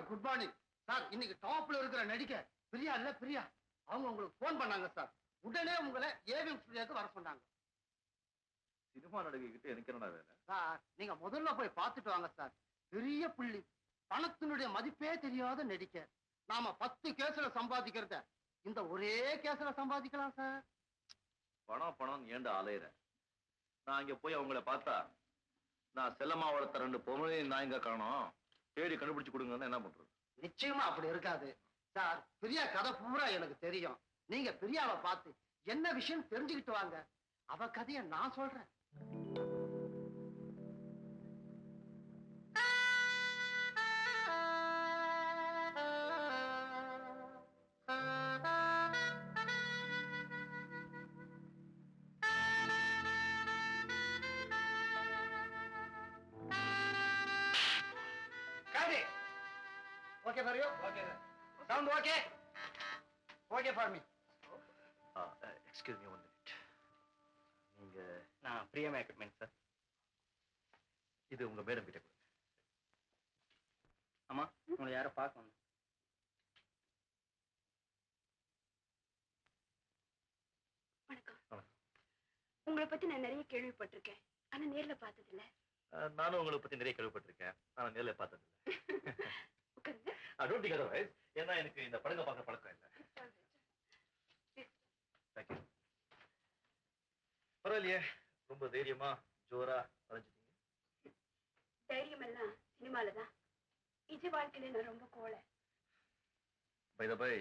Good morning sir. இன்னைக்கு டாப்ல இருக்கிற நடிக்க பிரியா இல்ல பிரியா அவங்க உங்களுக்கு போன் பண்ணாங்க சார். உடனே உங்களை ஏவிஎம் ஸ்டுடியோக்கு வர சொன்னாங்க. சினிமா நடிகை கிட்ட எனக்கு என்னடா வேலை? சார் நீங்க முதல்ல போய் பார்த்துட்டு வாங்க சார். பெரிய புள்ளி, பணத்தினுடைய மதிப்பே தெரியாத நடிக்க. நாம 10 கேஸ்ல சம்பாதிக்கிறத இந்த ஒரே கேஸ்ல சம்பாதிக்கலாம் சார். பணம் பணம் ஏண்டா அலையிற? நான் இங்க போய் அவங்கள பார்த்தா நான் செல்லம்மா வளர்த்த 2 பொம்மை நான் இங்க காணோம், தேடி கண்டுபிடிச்சு கொடுங்கன்னு என்ன பண்றது? நிச்சயமா அப்படி இருக்காது சார். பிரியா கதை பூரா எனக்கு தெரியும். நீங்க பிரியாவை பார்த்து என்ன விஷயம் தெரிஞ்சுக்கிட்டு வாங்க. அவ கதையை நான் சொல்றேன். Okay for you? Okay, sir. Sound okay? Okay for me. Excuse me 1 minute. நீங்க நான் பிரியா மேக்கப்மேன் சார். இது உங்க மேடம் கிட்ட கொடுங்க. அம்மா உங்களை யாரை பார்க்க வந்தேன். வணக்கம். உங்களை பத்தி நான் நிறைய கேள்விப்பட்டிருக்கேன், ஆனா நேர்ல பார்த்தது இல்ல. நானும் உங்களை பத்தி நிறைய கேள்விப்பட்டிருக்கேன், ஆனா நேர்ல பார்த்தது இல்ல. உட்காருங்க. Don't think otherwise. ஏன்னா எனக்கு இந்த படங்க பார்க்குற பழக்கம் இல்லை. தேங்க்யூ. பரவாயில்லையே, ரொம்ப தைரியமா ஜோரா வரைஞ்சிட்டீங்க. தைரியம் எல்லாம் சினிமால தான். நிஜ வாழ்க்கையில நான் ரொம்ப கோலை. பை த பை,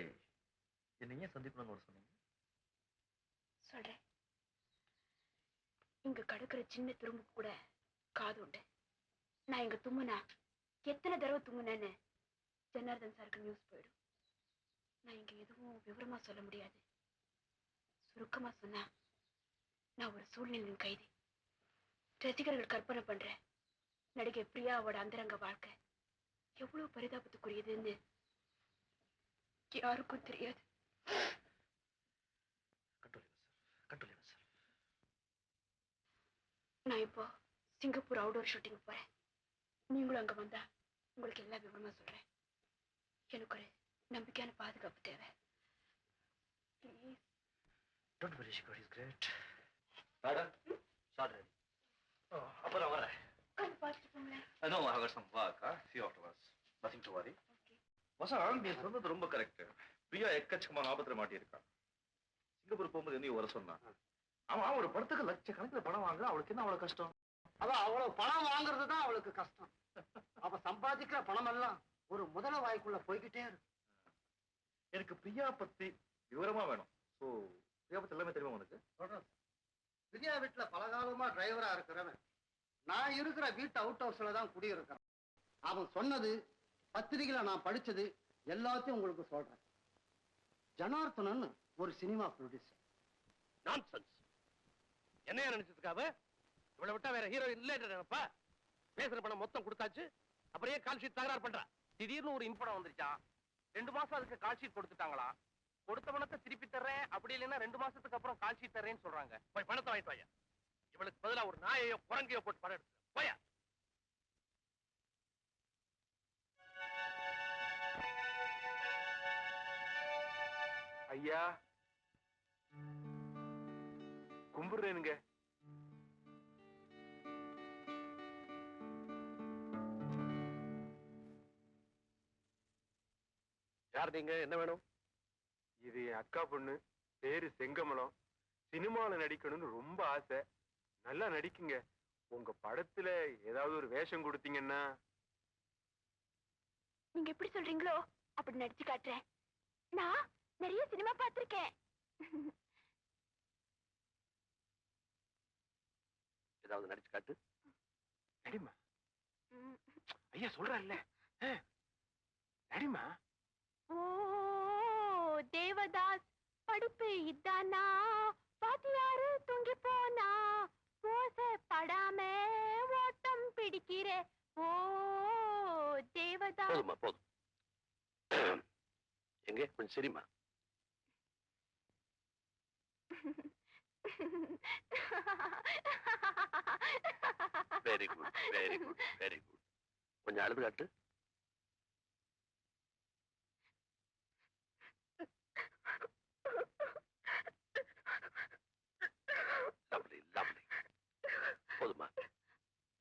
என்ன ஏன் சந்திக்கணும்னு ஒரு சொன்னீங்க? சொல்றேன். இங்க கடக்கிற சின்ன துரும்புக்கு கூட காது உண்டு. நான் இங்க தும்முனா எத்தனை தடவை தும்முனேன்னு ஜனார்தன் சாருக்கு நியூஸ் போயிடும். நான் இங்க எதுவும் விவரமா சொல்ல முடியாது. சுருக்கமா சொன்னா நான் ஒரு சூழ்நிலையின் கைதி. ரசிகர்கள் கற்பனை பண்றேன் நடிகை பிரியாவோட அந்தரங்க வாழ்க்கை எவ்வளவு பரிதாபத்துக்குரியதுன்னு யாருக்கும் தெரியாது. நான் இப்போ சிங்கப்பூர் அவுட்டோர் ஷூட்டிங் போறேன். நீங்களும் அங்க வந்தா உங்களுக்கு எல்லா விவரமா சொல்றேன். எனக்கு ஒரு நம்பிக்கையான பாதுகாப்பு தேவை. Please. Don't worry, Shikha, he's great. Madam, shot ready. Oh, அப்புறம் வரேன். உட்காந்து பார்த்துட்டு போங்களேன். No, I have got some work. See you afterwards. Nothing to worry. Okay. Vasanth, நீ சொன்னது ரொம்ப கரெக்ட். பிரியா எக்கச்சக்கமான ஆபத்துல மாட்டியிருக்கா. சிங்கப்பூர் போகும்போது என்ன வர சொன்னா? ஆமா, ஒரு படத்துக்கு லட்சக்கணக்கில் பணம் வாங்க அவளுக்கு என்ன அவ்வளவு கஷ்டம்? அதான் அவ்வளவு பணம் வாங்குறது தான் அவளுக்கு கஷ்டம். அவ சம்பாதிக்கிற பணம் எல்லாம் ஒரு முதல வாய்க்குள்ள போய்கிட்டே இருக்கு. எனக்கு பிரியா பத்தி விவரமா வேணும். சோ பிரியா பத்தி எல்லாமே தெரியுமா உனக்கு? சொல்றேன். பிரியா வீட்டுல பலகாலமா டிரைவரா இருக்கிறவன் நான் இருக்கிற வீட்டு அவுட் ஹவுஸ்ல தான் குடியிருக்கிறேன். அவன் சொன்னது பத்திரிகையில நான் படிச்சது எல்லாத்தையும் உங்களுக்கு சொல்றேன். ஜனார்த்தனன் ஒரு சினிமா ப்ரொடியூசர். நான்சென்ஸ். என்னையா நினைச்சிருக்காவ? இவளை விட்டா வேற ஹீரோ இல்லைன்ற நினைப்பா? பேசுற பணம் மொத்தம் கொடுத்தாச்சு, அப்புறம் ஏன் கால் ஷீட் தகராறு பண்றா? திடீர்னு ஒரு இன்படம் வந்துருச்சான். 2 மாசம் அதுக்கு கால் ஷீட் கொடுத்துட்டாங்களா? கொடுத்த பணத்தை திருப்பி தர்றேன், அப்படி இல்லைன்னா 2 மாசத்துக்கு அப்புறம் கால் ஷீட் தர்றேன்னு சொல்றாங்க. போய் பணத்தை வாங்கிட்டு வாயா. இவளுக்கு பதிலா ஒரு நாயையோ குரங்கையோ போட்டு படம் எடுத்து போயா. ஐயா கும்பிடுறேனுங்க. யார் நீங்க? என்ன வேணும்? இது என் அக்கா பொண்ணு, பேரு செங்கமலம். சினிமால நடிக்கணும்னு ரொம்ப ஆசை. நல்லா நடிக்குங்க. உங்க படத்துல ஏதாவது ஒரு வேஷம் கொடுத்தீங்கன்னா. நீங்க எப்படி சொல்றீங்களோ அப்படி நடிச்சு காட்டுறேன். நான் நிறைய சினிமா பார்த்திருக்கேன். ஏதாவது நடிச்சு காட்டு. நடிமா. ஐயா சொல்றல்ல. நடிமா. ஓ தேவதாஸ், படிப்பு இதானா? பாத்தியாரு தூங்கி போனா, ஓசை படாம ஓட்டம் பிடிக்கிறே. ஓ தேவதாஸ். போதுமா, போதும். எங்க கொஞ்சம் சரிமா. Very good, very good, very good. கொஞ்சம் அழுது காட்டு.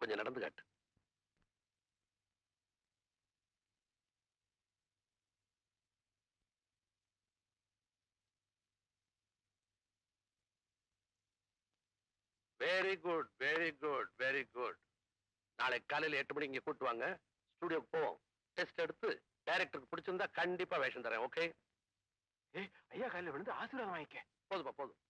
கொஞ்சம் நடந்து காட்டு. Very good, very good, very good. நாளை காலையில 8 மணிக்கு இங்க கூட்டு வாங்க. ஸ்டுடியோக்கு போவோம். டெஸ்ட் எடுத்து டைரக்டருக்கு பிடிச்சிருந்தா கண்டிப்பா வேஷம் தரேன். ஓகே? ஏய் ஐயா காலையில விழுந்து ஆசீர்வாதம் வாங்கிக்க. போதுப்பா, போதும்.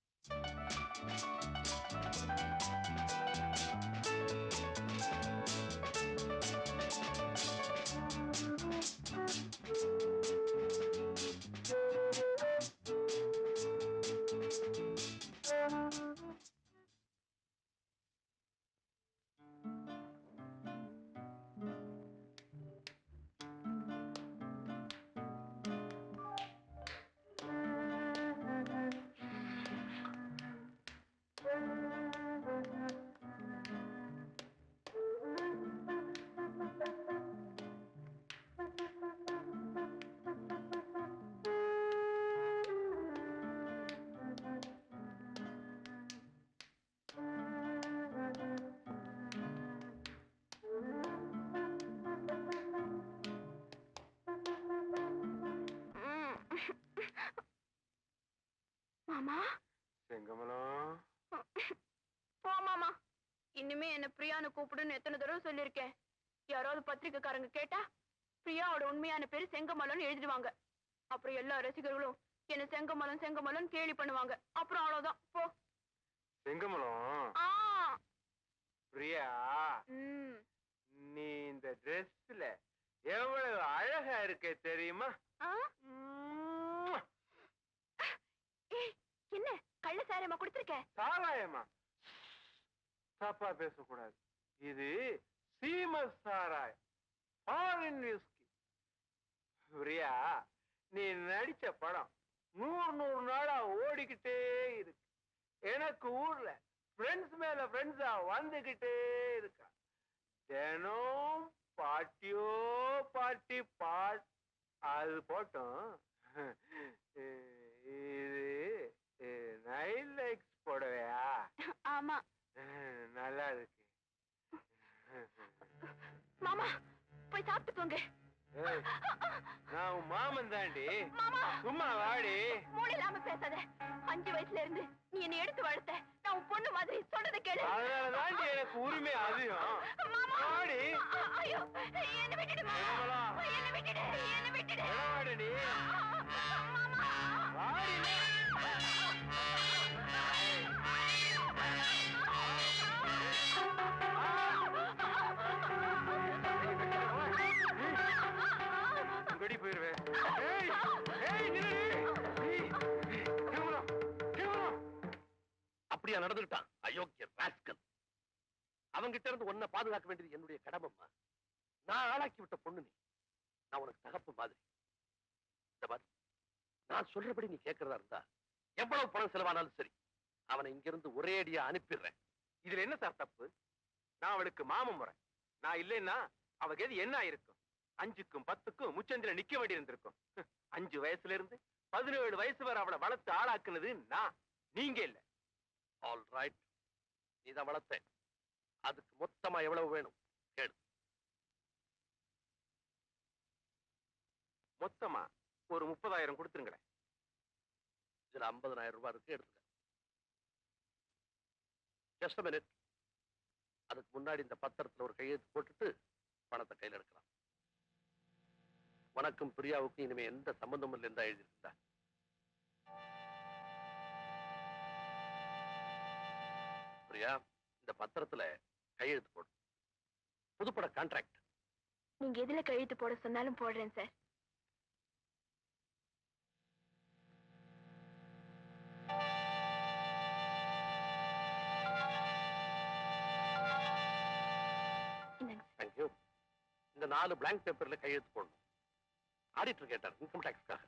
மாமா செங்கமலம் போ மாமா. இனிமே என்ன பிரியான்னு கூப்பிடுன்னு எத்தனை தடவை சொல்லியிருக்கேன். யாராவது பத்திரிக்கைக்காரங்க கேட்டா பிரியாவோட உண்மையான பேரு செங்கமலன்னு எழுதிடுவாங்க. அப்புறம் எல்லா ரசிகர்களும் என்ன செங்கமலம் செங்கமலம் கேலி பண்ணுவாங்க. அப்புறம் அவ்வளவுதான். போ. செங்கமலம் ஆ பிரியா, ம் நீ இந்த ட்ரெஸ்ல எவ்வளவு அழகா இருக்க தெரியுமா? ஆ ஏய், என்ன கள்ள சாரமா கொடுத்திருக்க? சாராயமா? தப்பா பேசக்கூடாது. இது சீம சாராயம், ஃபாரின் விஸ்கி. பிரியா, நீ நடிச்ச படம் 100 நாளா ஓடிக்கிட்டே இருக்கு. எனக்கு ஊர்ல ஃப்ரெண்ட்ஸ் மேல ஃப்ரெண்ட்ஸா வந்துகிட்டே இருக்கா. தினம் பாட்டியோ பாட்டி பாட் அது போட்டோம். இது நைல் லைக்ஸ் போடவையா? ஆமா நல்லா இருக்கு. மாமா போய் சாப்பிட்டு போங்க. ஏய், நான் உன் மாமன் தாண்டி. மாமா சும்மா வாடி. மூளை இல்லாம பேசாத. 5 வயசுல இருந்து நீ என்னை எடுத்து வளர்த்த. நான் உன் பொண்ணு மாதிரி சொல்றதை கேளு. அதனால தாண்டி எனக்கு உரிமை அதிகம். மாமா வாடி. ஐயோ என்ன விட்டுடு மாமா. செங்கமலம். என்ன விட்டுடு, என்ன விட்டுடு. வாடி நீ. மாமா வாடி நீ. கடி போயிருவேன். ஏய், ஏய், நில்லுடி. ஏய், செங்கமலம், செங்கமலம். அப்படியா நடந்துட்டான் அயோக்கிய ராஸ்கல். அவங்கிட்ட இருந்து உன்னை பாதுகாக்க வேண்டியது என்னுடைய கடமைம்மா. நான் ஆளாக்கி விட்ட பொண்ணு நீ. நான் உனக்கு தகப்பு மாதிரி. இந்த மாதிரி நான் சொல்றபடி நீ கேட்கறதா இருந்தா எவ்வளவு பணம் செலவானாலும் சரி, அவனை இங்கிருந்து ஒரே அடியா அனுப்பிடுறேன். இதுல என்ன சார் தப்பு? நான் அவளுக்கு மாமன் முறை. நான் இல்லைன்னா அவ கதி என்ன ஆயிருக்கும்? 5க்கும் 10க்கும் முச்சந்தில நிக்க வேண்டி இருந்திருக்கும். 5 வயசுல இருந்து 17 வயசு வரை அவளை வளர்த்து ஆளாக்குனது நான், நீங்க இல்ல. ஆல் ரைட், நீதான் வளர்த்த. அதுக்கு மொத்தமா எவ்வளவு வேணும் கேளு. மொத்தமா ஒரு 30,000 கொடுத்துருங்களேன். இதுல 50,000 ரூபாய் இருக்கு, எடுத்துக்க. Just minute. அதுக்கு முன்னாடி இந்த பத்திரத்துல ஒரு கையெழுத்து போட்டுட்டு பணத்தை கையில் எடுக்கலாம். வணக்கம் பிரியாவுக்கு இனிமே எந்த சம்பந்தமும் இல்லை இருந்தா எழுதியிருந்தா. பிரியா, இந்த பத்திரத்துல கையெழுத்து போடு. புதுப்பட கான்ட்ராக்ட். நீங்க எதுல கழுத்து போட சொன்னாலும் போடுறேன் சார். தேங்க்யூ. இந்த 4 blank பேப்பர்ல கையெழுத்து போடணும். ஆடிட்டர் கேட்டார் இன்கம் டாக்ஸ்க்காக.